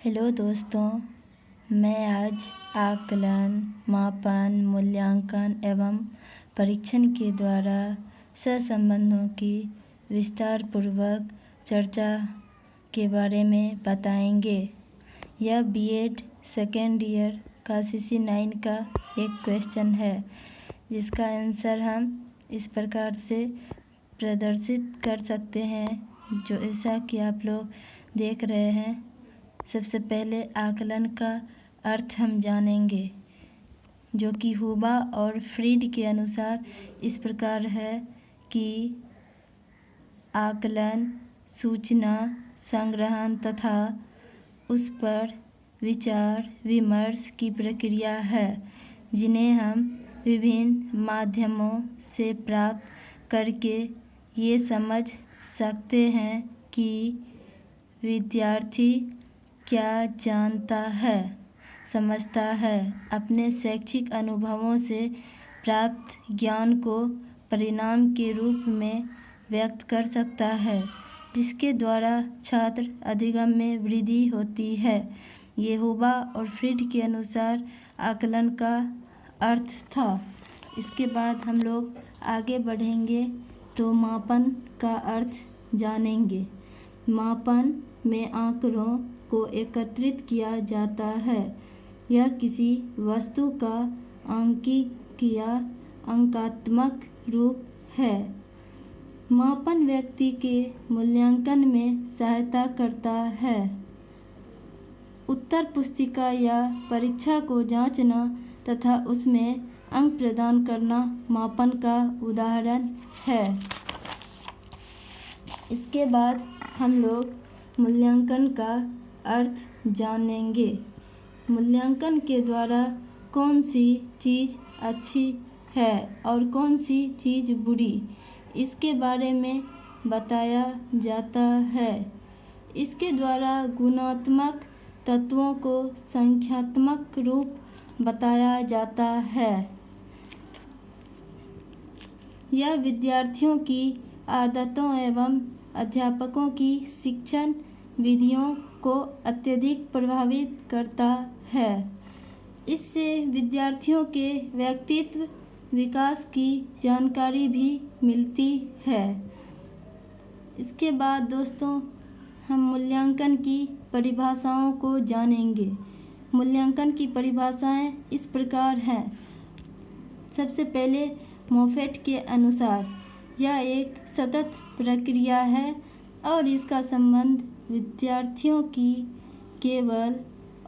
Hello दोस्तों, मैं आज आकलन, मापन, मूल्यांकन एवं परीक्षण के द्वारा सहसंबंधों की विस्तारपूर्वक चर्चा के बारे में बताएंगे। यह बीएड सेकेंड ईयर का CC9 का एक क्वेश्चन है, जिसका आंसर हम इस प्रकार से प्रदर्शित कर सकते हैं, जो ऐसा कि आप लोग देख रहे हैं। सबसे पहले आकलन का अर्थ हम जानेंगे, जो कि हुबा और फ्रीड के अनुसार इस प्रकार है कि आकलन सूचना संग्रहण तथा उस पर विचार विमर्श की प्रक्रिया है, जिन्हें हम विभिन्न माध्यमों से प्राप्त करके ये समझ सकते हैं कि विद्यार्थी क्या जानता है, समझता है, अपने शैक्षिक अनुभवों से प्राप्त ज्ञान को परिणाम के रूप में व्यक्त कर सकता है, जिसके द्वारा छात्र अधिगम में वृद्धि होती है। ये हुबा और फ्रीड के अनुसार आकलन का अर्थ था। इसके बाद हम लोग आगे बढ़ेंगे तो मापन का अर्थ जानेंगे। मापन में आंकड़ों को एकत्रित किया जाता है। यह किसी वस्तु का आंकिक या अंकात्मक रूप है। मापन व्यक्ति के मूल्यांकन में सहायता करता है। उत्तर पुस्तिका या परीक्षा को जांचना तथा उसमें अंक प्रदान करना मापन का उदाहरण है। इसके बाद हम लोग मूल्यांकन का अर्थ जानेंगे। मूल्यांकन के द्वारा कौन सी चीज़ अच्छी है और कौन सी चीज़ बुरी, इसके बारे में बताया जाता है। इसके द्वारा गुणात्मक तत्वों को संख्यात्मक रूप बताया जाता है। यह विद्यार्थियों की आदतों एवं अध्यापकों की शिक्षण विधियों को अत्यधिक प्रभावित करता है। इससे विद्यार्थियों के व्यक्तित्व विकास की जानकारी भी मिलती है। इसके बाद दोस्तों हम मूल्यांकन की परिभाषाओं को जानेंगे। मूल्यांकन की परिभाषाएं इस प्रकार हैं। सबसे पहले मोफेट के अनुसार यह एक सतत प्रक्रिया है और इसका संबंध विद्यार्थियों की केवल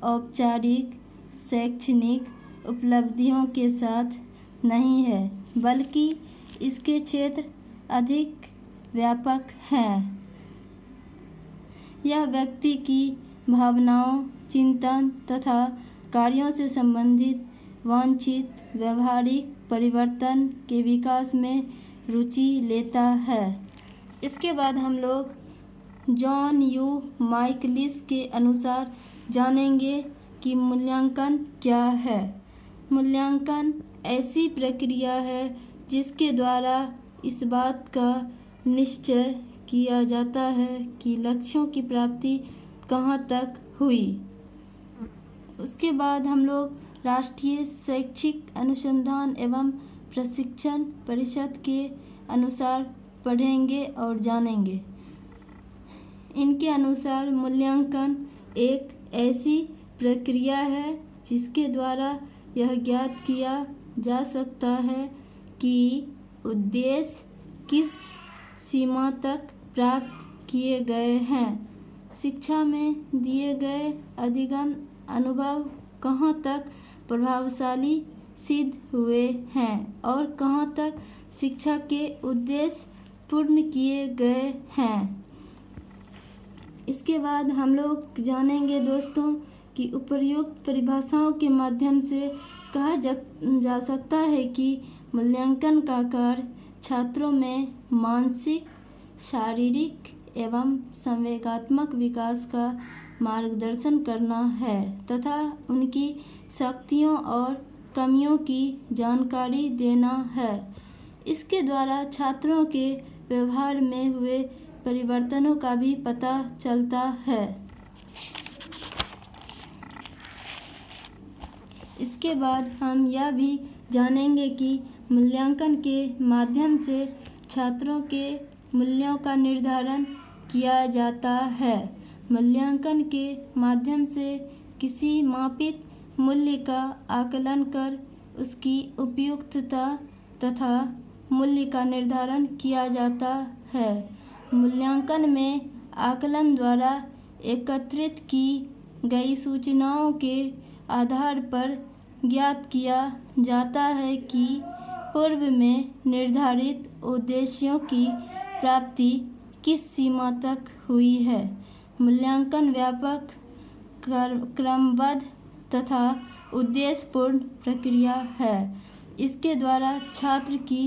औपचारिक शैक्षणिक उपलब्धियों के साथ नहीं है, बल्कि इसके क्षेत्र अधिक व्यापक हैं। यह व्यक्ति की भावनाओं, चिंतन तथा कार्यों से संबंधित वांछित व्यवहारिक परिवर्तन के विकास में रुचि लेता है। इसके बाद हम लोग जॉन यू माइकलिस के अनुसार जानेंगे कि मूल्यांकन क्या है। मूल्यांकन ऐसी प्रक्रिया है जिसके द्वारा इस बात का निश्चय किया जाता है कि लक्ष्यों की प्राप्ति कहाँ तक हुई। उसके बाद हम लोग राष्ट्रीय शैक्षिक अनुसंधान एवं प्रशिक्षण परिषद के अनुसार पढ़ेंगे और जानेंगे। इनके अनुसार मूल्यांकन एक ऐसी प्रक्रिया है जिसके द्वारा यह ज्ञात किया जा सकता है कि उद्देश्य किस सीमा तक प्राप्त किए गए हैं, शिक्षा में दिए गए अधिगम अनुभव कहाँ तक प्रभावशाली सिद्ध हुए हैं और कहाँ तक शिक्षा के उद्देश्य पूर्ण किए गए हैं। इसके बाद हम लोग जानेंगे दोस्तों कि उपर्युक्त परिभाषाओं के माध्यम से कहा जा सकता है कि मूल्यांकन का कार्य छात्रों में मानसिक, शारीरिक एवं संवेगात्मक विकास का मार्गदर्शन करना है तथा उनकी शक्तियों और कमियों की जानकारी देना है। इसके द्वारा छात्रों के व्यवहार में हुए परिवर्तनों का भी पता चलता है। इसके बाद हम यह भी जानेंगे कि मूल्यांकन के माध्यम से छात्रों के मूल्यों का निर्धारण किया जाता है। मूल्यांकन के माध्यम से किसी मापित मूल्य का आकलन कर उसकी उपयुक्तता तथा मूल्य का निर्धारण किया जाता है। मूल्यांकन में आकलन द्वारा एकत्रित की गई सूचनाओं के आधार पर ज्ञात किया जाता है कि पूर्व में निर्धारित उद्देश्यों की प्राप्ति किस सीमा तक हुई है। मूल्यांकन व्यापक, क्रमबद्ध तथा उद्देश्यपूर्ण प्रक्रिया है। इसके द्वारा छात्र की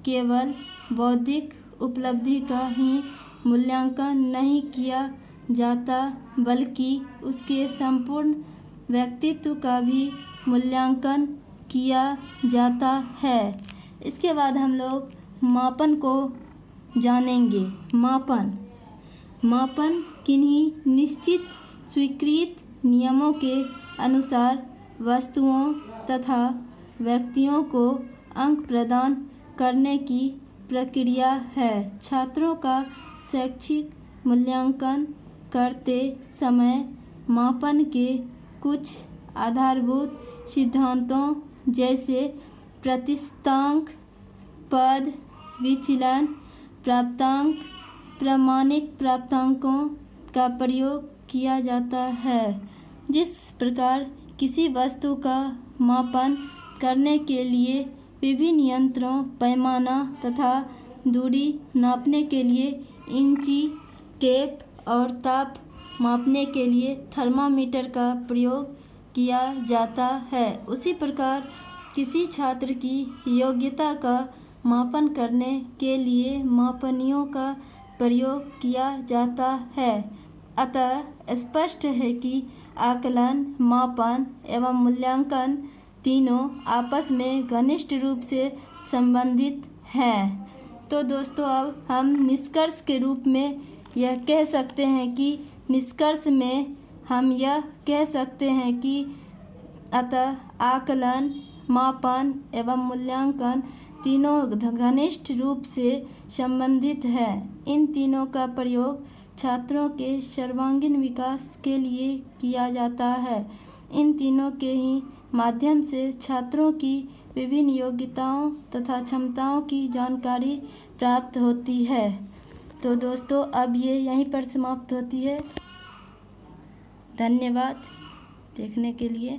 केवल बौद्धिक उपलब्धि का ही मूल्यांकन नहीं किया जाता, बल्कि उसके संपूर्ण व्यक्तित्व का भी मूल्यांकन किया जाता है। इसके बाद हम लोग मापन को जानेंगे। मापन किन्हीं निश्चित स्वीकृत नियमों के अनुसार वस्तुओं तथा व्यक्तियों को अंक प्रदान करने की प्रक्रिया है। छात्रों का शैक्षिक मूल्यांकन करते समय मापन के कुछ आधारभूत सिद्धांतों जैसे प्रतिशतांक, पद विचलन, प्राप्तांक, प्रामाणिक प्राप्तांकों का प्रयोग किया जाता है। जिस प्रकार किसी वस्तु का मापन करने के लिए विभिन्न यंत्रों, पैमाना तथा दूरी नापने के लिए इंची टेप और ताप मापने के लिए थर्मामीटर का प्रयोग किया जाता है, उसी प्रकार किसी छात्र की योग्यता का मापन करने के लिए मापनियों का प्रयोग किया जाता है। अतः स्पष्ट है कि आकलन, मापन एवं मूल्यांकन तीनों आपस में घनिष्ठ रूप से संबंधित हैं। तो दोस्तों, अब हम निष्कर्ष के रूप में यह कह सकते हैं कि निष्कर्ष में हम यह कह सकते हैं कि अतः आकलन, मापन एवं मूल्यांकन तीनों घनिष्ठ रूप से संबंधित हैं। इन तीनों का प्रयोग छात्रों के सर्वांगीण विकास के लिए किया जाता है। इन तीनों के ही माध्यम से छात्रों की विभिन्न योग्यताओं तथा क्षमताओं की जानकारी प्राप्त होती है। तो दोस्तों, अब ये यहीं पर समाप्त होती है। धन्यवाद देखने के लिए।